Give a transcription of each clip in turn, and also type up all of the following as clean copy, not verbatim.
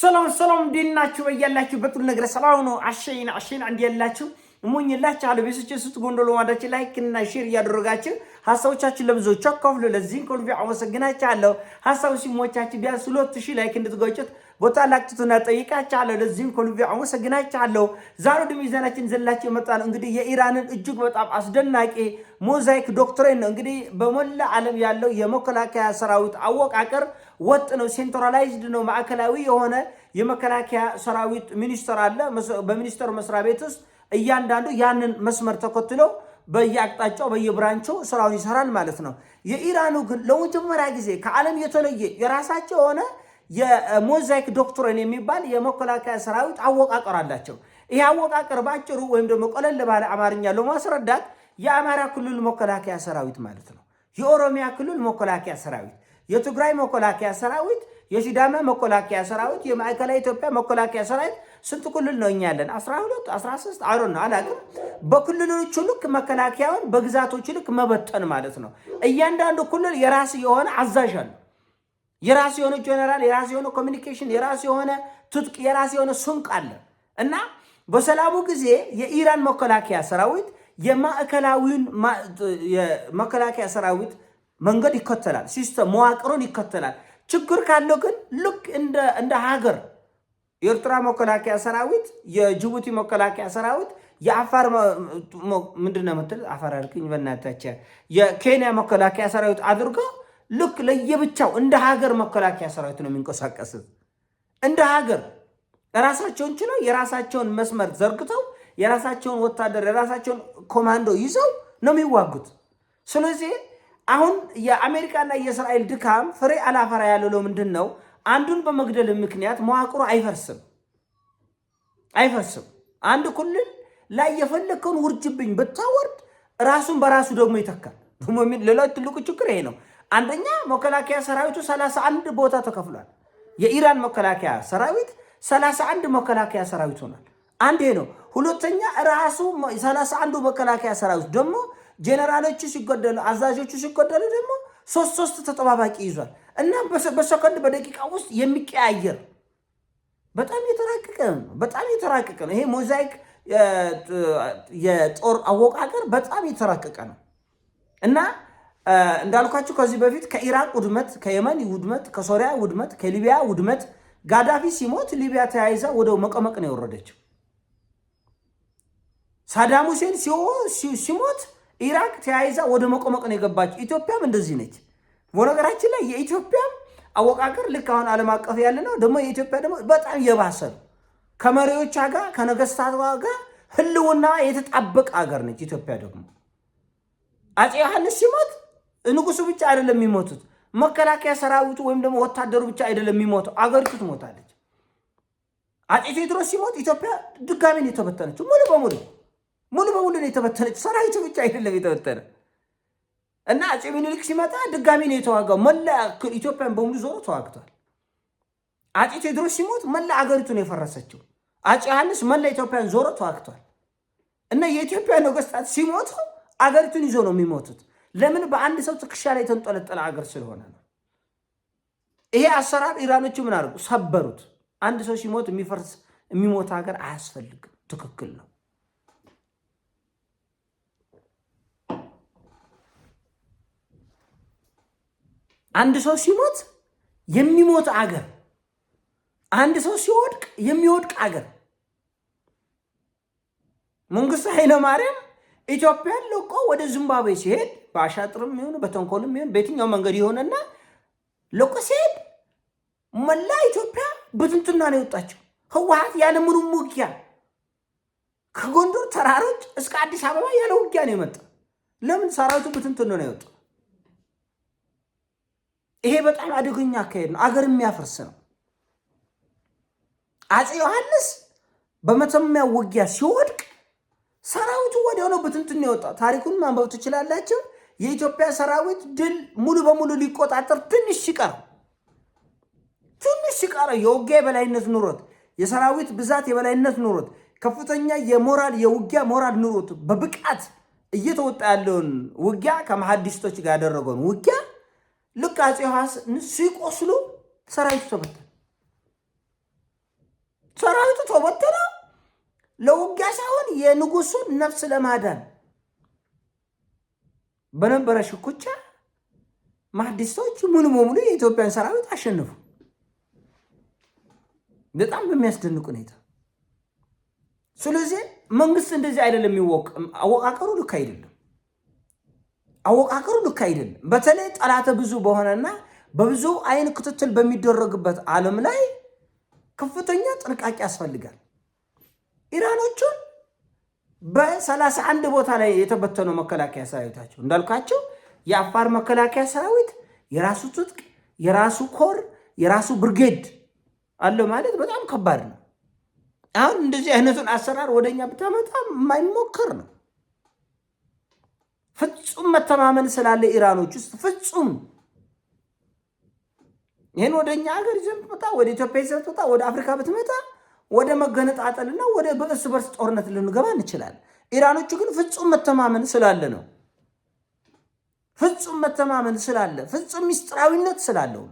ሰላም ዲናችሁ በያላችሁ በጥሩ ነገር ሰላም ነው። አሸይና እንዲ ያላችሁ እሞኝላችሁ አለ ቤተሰቦች ስትጎንዶሎ ማዳች ላይክ እና ሼር ያደረጋችሁ ሐሳቦቻችሁ ለብዙዎች አካፍሉ። ለዚህ ኮልቪ አመሰግናችኋለሁ። ሐሳቡ ሲሞቻችሁ ቢያንስ 2000 ላይክ እንድትጎጩት ቦታ ላክቱና ጠይቃችኋለሁ። ለዚህ ኮልቪ አመሰግናችኋለሁ። ዛሬ ደግሞ ይዘናችን ዘላችሁ የመጣነው እንግዲህ የኢራንን እጅግ በጣም አስደናቂ ሞዛይክ ዶክትሪን ነው። እንግዲህ በመላ ዓለም ያለው የመከላከያ ሰራዊት አወቃቀር ወጥ ነው፣ ሴንትራላይዝድ ነው። ማዕከላዊ የሆነ የመከላከያ ሰራዊት ሚኒስተር አለ። በሚኒስተር መስሪያ ቤት ውስጥ እያንዳንዱ ያንን መስመር ተከትሎ በየአቅጣጫው በየብራንቹ ስራውን ይሰራል ማለት ነው። የኢራኑ ግን ለመጀመሪያ ጊዜ ከዓለም የተለየ የራሳቸው የሆነ የሞዛይክ ዶክትሪን የሚባል የመከላከያ ሰራዊት አወቃቀር አላቸው። ይሄ አወቃቀር ባጭሩ ወይም ደግሞ ቀለል ባለ አማርኛ ለማስረዳት የአማራ ክልል መከላከያ ሰራዊት ማለት ነው፣ የኦሮሚያ ክልል መከላከያ ሰራዊት፣ የትግራይ መከላከያ ሰራዊት፣ የሲዳማ መከላከያ ሰራዊት፣ የማዕከላዊ ኢትዮጵያ መከላከያ ሰራዊት። ስንት ክልል ነው እኛ ያለን? 12 13 አይሮን ነው አላውቅም። በክልሎቹ ልክ መከላከያውን በግዛቶቹ ልክ መበተን ማለት ነው። እያንዳንዱ ክልል የራሱ የሆነ አዛዥ አለ፣ የራሱ የሆነ ጀነራል፣ የራሱ የሆነ ኮሚኒኬሽን፣ የራሱ የሆነ ትጥቅ፣ የራሱ የሆነ ስንቅ አለ እና በሰላሙ ጊዜ የኢራን መከላከያ ሰራዊት የማዕከላዊውን የመከላከያ ሰራዊት መንገድ ይከተላል፣ ሲስተም መዋቅሩን ይከተላል። ችግር ካለው ግን ልክ እንደ ሀገር የኤርትራ መከላከያ ሰራዊት፣ የጅቡቲ መከላከያ ሰራዊት፣ የአፋር ምንድነው የምትል አፋር አልከኝ በእናታችሁ የኬንያ መከላከያ ሰራዊት አድርገው ልክ ለየብቻው እንደ ሀገር መከላከያ ሰራዊት ነው የሚንቀሳቀሱት። እንደ ሀገር ራሳቸውን ችለው የራሳቸውን መስመር ዘርግተው የራሳቸውን ወታደር የራሳቸውን ኮማንዶ ይዘው ነው የሚዋጉት። ስለዚህ አሁን የአሜሪካና የእስራኤል ድካም ፍሬ አላፈራ ያለው ምንድን ነው? አንዱን በመግደል ምክንያት መዋቅሩ አይፈርስም። አንድ ክልል ላይ የፈለከውን ውርጅብኝ ብታወርድ ራሱን በራሱ ደግሞ ይተካል። ሌላው ትልቁ ችግር ይሄ ነው። አንደኛ መከላከያ ሰራዊቱ 31 ቦታ ተከፍሏል። የኢራን መከላከያ ሰራዊት 31 መከላከያ ሰራዊት ሆኗል። አንዴ ነው። ሁለተኛ ራሱ 31 መከላከያ ሰራዊት ደግሞ ጄኔራሎቹ ሲገደሉ አዛዦቹ ሲገደሉ ደግሞ ሶስት ተጠባባቂ ይዟል እና በሰከንድ በደቂቃ ውስጥ የሚቀያየር በጣም የተራቀቀ ነው። ይሄ ሞዛይክ የጦር አወቃቀር በጣም የተራቀቀ ነው እና እንዳልኳችሁ ከዚህ በፊት ከኢራቅ ውድመት፣ ከየመን ውድመት፣ ከሶሪያ ውድመት፣ ከሊቢያ ውድመት ጋዳፊ ሲሞት ሊቢያ ተያይዛ ወደ መቀመቅ ነው የወረደችው። ሳዳም ሁሴን ሲሞት ኢራቅ ተያይዛ ወደ መቀመቅ ነው የገባችው። ኢትዮጵያም እንደዚህ ነች። በነገራችን ላይ የኢትዮጵያ አወቃቀር ልክ አሁን ዓለም አቀፍ ያለ ነው። ደግሞ የኢትዮጵያ ደግሞ በጣም የባሰ ነው። ከመሪዎቿ ጋር ከነገስታት ጋር ህልውና የተጣበቀ ሀገር ነች ኢትዮጵያ። ደግሞ አፄ ዮሐንስ ሲሞት ንጉሱ ብቻ አይደለም የሚሞቱት፣ መከላከያ ሰራዊቱ ወይም ደግሞ ወታደሩ ብቻ አይደለም የሚሞተው፣ አገሪቱ ትሞታለች። አፄ ቴዎድሮስ ሲሞት ኢትዮጵያ ድጋሚ ነው የተበተነችው። ሙሉ በሙሉ ነው የተበተነች። ሰራዊቱ ብቻ አይደለም የተበተነ እና አፄ ምኒልክ ሲመጣ ድጋሚ ነው የተዋጋው። መላ ኢትዮጵያን በሙሉ ዞሮ ተዋግቷል። አፄ ቴዎድሮስ ሲሞት መላ አገሪቱ ነው የፈረሰችው። አፄ ዮሐንስ መላ ኢትዮጵያን ዞሮ ተዋግቷል። እና የኢትዮጵያ ነገስታት ሲሞቱ አገሪቱን ይዞ ነው የሚሞቱት። ለምን? በአንድ ሰው ትከሻ ላይ የተንጠለጠለ አገር ስለሆነ ነው። ይሄ አሰራር ኢራኖቹ ምን አድርጉ? ሰበሩት። አንድ ሰው ሲሞት የሚሞት ሀገር አያስፈልግም። ትክክል ነው። አንድ ሰው ሲሞት የሚሞት አገር፣ አንድ ሰው ሲወድቅ የሚወድቅ አገር። መንግስቱ ኃይለማርያም ኢትዮጵያን ለቆ ወደ ዚምባብዌ ሲሄድ በአሻጥርም ይሁን በተንኮልም ይሁን በየትኛው መንገድ ይሆንና ለቆ ሲሄድ መላ ኢትዮጵያ በትንትና ነው የወጣቸው። ህወሓት ያለ ምንም ውጊያ ከጎንደር ተራሮች እስከ አዲስ አበባ ያለ ውጊያ ነው የመጣ። ለምን? ሰራዊቱ በትንትና ነው የወጣው። ይሄ በጣም አደገኛ አካሄድ ነው። አገር የሚያፈርስ ነው። አፄ ዮሐንስ በመተማ ውጊያ ሲወድቅ ሰራዊቱ ወዲያው ነው በትንትን የወጣው። ታሪኩን ማንበብ ትችላላችሁ። የኢትዮጵያ ሰራዊት ድል ሙሉ በሙሉ ሊቆጣጠር ትንሽ ሲቀር የውጊያ የበላይነት ኑሮት፣ የሰራዊት ብዛት የበላይነት ኑሮት፣ ከፍተኛ የውጊያ ሞራል ኑሮት በብቃት እየተወጣ ያለውን ውጊያ ከመሐዲስቶች ጋር ያደረገውን ውጊያ ልክ አፄ ዮሐንስ ሲቆስሉ ሰራዊቱ ተበተነ። ሰራዊቱ ተበተነ ለውጊያ ሳይሆን የንጉሱን ነፍስ ለማዳን በነበረ ሽኩቻ ማህዲስቶች ሙሉ በሙሉ የኢትዮጵያን ሰራዊት አሸነፉ። በጣም በሚያስደንቅ ሁኔታ። ስለዚህ መንግስት እንደዚህ አይደለም አወቃቀሩ ልክ አይደለም። በተለይ ጠላተ ብዙ በሆነና በብዙ አይን ክትትል በሚደረግበት ዓለም ላይ ከፍተኛ ጥንቃቄ ያስፈልጋል። ኢራኖቹን በ31 ቦታ ላይ የተበተነው መከላከያ ሰራዊታቸው እንዳልካቸው የአፋር መከላከያ ሰራዊት የራሱ ትጥቅ፣ የራሱ ኮር፣ የራሱ ብርጌድ አለው ማለት በጣም ከባድ ነው። አሁን እንደዚህ አይነቱን አሰራር ወደኛ ብታመጣ የማይሞከር ነው። ፍጹም መተማመን ስላለ ኢራኖች ውስጥ ፍጹም ይሄን ወደኛ ሀገር ይዘምጣ ወደ ኢትዮጵያ ይዘምጣ ወደ አፍሪካ ብትመጣ ወደ መገነጣጠልና ወደ በእርስ በርስ ጦርነት ልንገባ እንችላለን። ኢራኖቹ ግን ፍጹም መተማመን ስላለ ነው። ፍጹም መተማመን ስላለ ፍጹም ሚስጥራዊነት ስላለው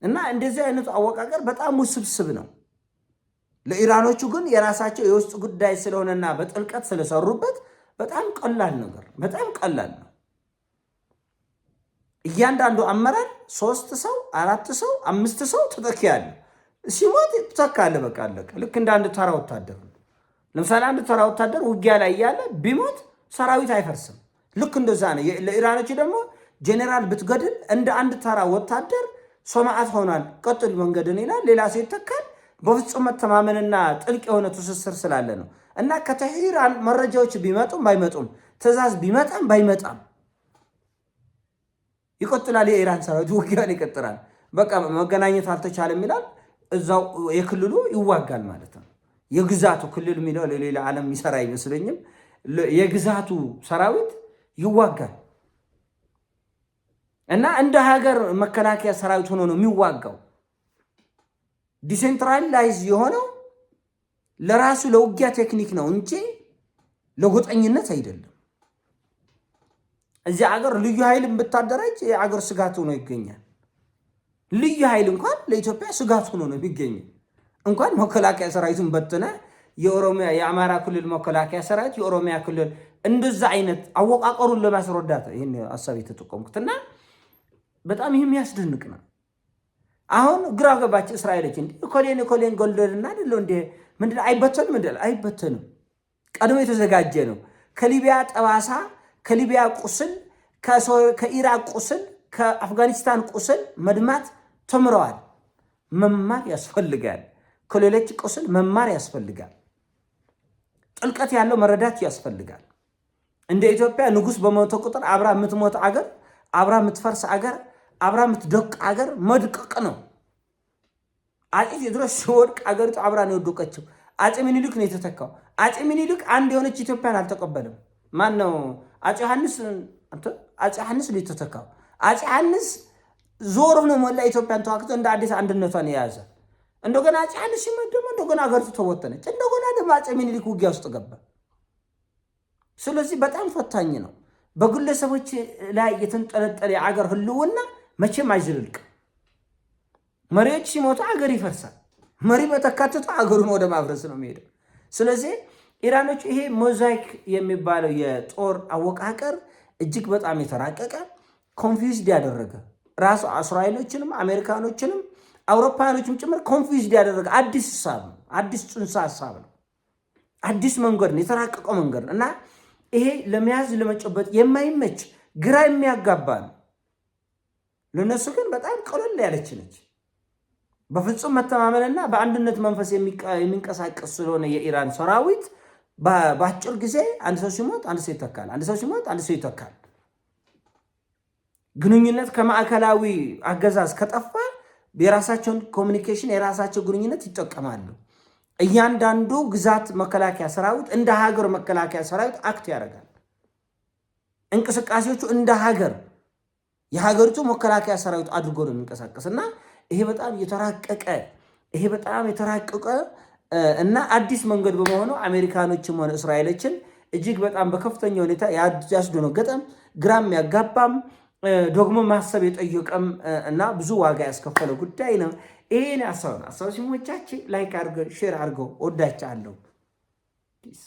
እና እንደዚህ አይነቱ አወቃቀር በጣም ውስብስብ ነው። ለኢራኖቹ ግን የራሳቸው የውስጥ ጉዳይ ስለሆነና በጥልቀት ስለሰሩበት በጣም ቀላል ነው። እያንዳንዱ አመራር 3 ሰው 4 ሰው 5 ሰው ተተኪያለ። ሲሞት ተተካለ። በቃ አለቀ። ልክ እንደ አንድ ተራ ወታደር ነው። ለምሳሌ አንድ ተራ ወታደር ውጊያ ላይ ያለ ቢሞት ሰራዊት አይፈርስም። ልክ እንደዛ ነው። ለኢራኖቹ ደግሞ ጄኔራል ብትገድል እንደ አንድ ተራ ወታደር ሶማዓት ሆኗል። ቀጥል መንገድን ይላል። ሌላ ሰው ይተካል። በፍጹም መተማመንና ጥልቅ የሆነ ትስስር ስላለ ነው። እና ከተሄራን መረጃዎች ቢመጡም ባይመጡም ትእዛዝ ቢመጣም ባይመጣም ይቀጥላል። የኢራን ሰራዊት ውጊያን ይቀጥላል። በቃ መገናኘት አልተቻለም ይላል። እዛው የክልሉ ይዋጋል ማለት ነው። የግዛቱ ክልል የሚለው ለሌላ ዓለም የሚሰራ አይመስለኝም። የግዛቱ ሰራዊት ይዋጋል እና እንደ ሀገር መከላከያ ሰራዊት ሆኖ ነው የሚዋጋው። ዲሴንትራላይዝ የሆነው ለራሱ ለውጊያ ቴክኒክ ነው እንጂ ለጎጠኝነት አይደለም። እዚህ ሀገር ልዩ ኃይልን ብታደራጅ የሀገር ስጋት ሆኖ ይገኛል። ልዩ ኃይል እንኳን ለኢትዮጵያ ስጋት ሆኖ ነው የሚገኘው። እንኳን መከላከያ ሰራዊቱን በተነ የአማራ ክልል መከላከያ ሰራዊት የኦሮሚያ ክልል እንደዛ አይነት አወቃቀሩን ለማስረዳት ይሄን ሐሳብ የተጠቀምኩትና በጣም ይሄም ያስደንቅ ነው። አሁን ግራ ገባች እስራኤሎች እንዴ ኮሌን ጎልደልና አይደል እንዴ ምንድነው አይበተንም። ቀድሞ የተዘጋጀ ነው። ከሊቢያ ጠባሳ፣ ከሊቢያ ቁስል፣ ከኢራቅ ቁስል፣ ከአፍጋኒስታን ቁስል መድማት ተምረዋል። መማር ያስፈልጋል። ከሌሎች ቁስል መማር ያስፈልጋል። ጥልቀት ያለው መረዳት ያስፈልጋል። እንደ ኢትዮጵያ ንጉስ በሞተ ቁጥር አብራ የምትሞት አገር፣ አብራ የምትፈርስ አገር፣ አብራ የምትደቅ አገር መድቀቅ ነው። አፄ ቴዎድሮስ ሲወድቅ አገሪቱ አብራ ነው የወደቀችው። አፄ ምኒልክ ነው የተተካው። አፄ ምኒልክ አንድ የሆነች ኢትዮጵያን አልተቀበለም። ማን ነው? አፄ ዮሐንስ ነው የተተካው። አፄ ዮሐንስ ዞር ነው ሞላ ኢትዮጵያን ተዋክቶ እንደ አዲስ አንድነቷን የያዘ። እንደገና አፄ ዮሐንስ ሲመደም እንደገና አገሪቱ ተወተነች። እንደገና ደግሞ አፄ ምኒልክ ውጊያ ውስጥ ገባ። ስለዚህ በጣም ፈታኝ ነው። በግለሰቦች ላይ የተንጠለጠለ የአገር ህልውና መቼም አይዝልልቅም። መሪዎች ሲሞቱ አገር ይፈርሳል። መሪ በተካተተ አገሩን ወደ ማፍረስ ነው የሚሄደው። ስለዚህ ኢራኖች ይሄ ሞዛይክ የሚባለው የጦር አወቃቀር እጅግ በጣም የተራቀቀ ኮንፊውዝድ ያደረገ ራሱ እስራኤሎችንም አሜሪካኖችንም አውሮፓውያኖችም ጭምር ኮንፊውዝድ ያደረገ አዲስ ሐሳብ ነው። አዲስ ጽንሰ ሐሳብ ነው። አዲስ መንገድ ነው። የተራቀቀ መንገድ ነው እና ይሄ ለመያዝ ለመጨበጥ የማይመች ግራ የሚያጋባ ነው። ለነሱ ግን በጣም ቀለል ያለች ነች። በፍጹም መተማመንና በአንድነት መንፈስ የሚንቀሳቀስ ስለሆነ የኢራን ሰራዊት በአጭር ጊዜ አንድ ሰው ሲሞት አንድ ሰው ይተካል፣ አንድ ሰው ሲሞት አንድ ሰው ይተካል። ግንኙነት ከማዕከላዊ አገዛዝ ከጠፋ የራሳቸውን ኮሚኒኬሽን የራሳቸው ግንኙነት ይጠቀማሉ። እያንዳንዱ ግዛት መከላከያ ሰራዊት እንደ ሀገር መከላከያ ሰራዊት አክት ያደርጋል። እንቅስቃሴዎቹ እንደ ሀገር የሀገሪቱ መከላከያ ሰራዊት አድርጎ ነው የሚንቀሳቀስና ይሄ በጣም የተራቀቀ እና አዲስ መንገድ በመሆኑ አሜሪካኖችም ሆነ እስራኤሎችን እጅግ በጣም በከፍተኛ ሁኔታ ያስደነገጠም ግራም ያጋባም ደግሞ ማሰብ የጠየቀም እና ብዙ ዋጋ ያስከፈለ ጉዳይ ነው። ይሄን ሀሳብ ሲሞቻችሁ ላይክ አድርገው ሼር አድርገው። ወዳችኋለሁ። ፒስ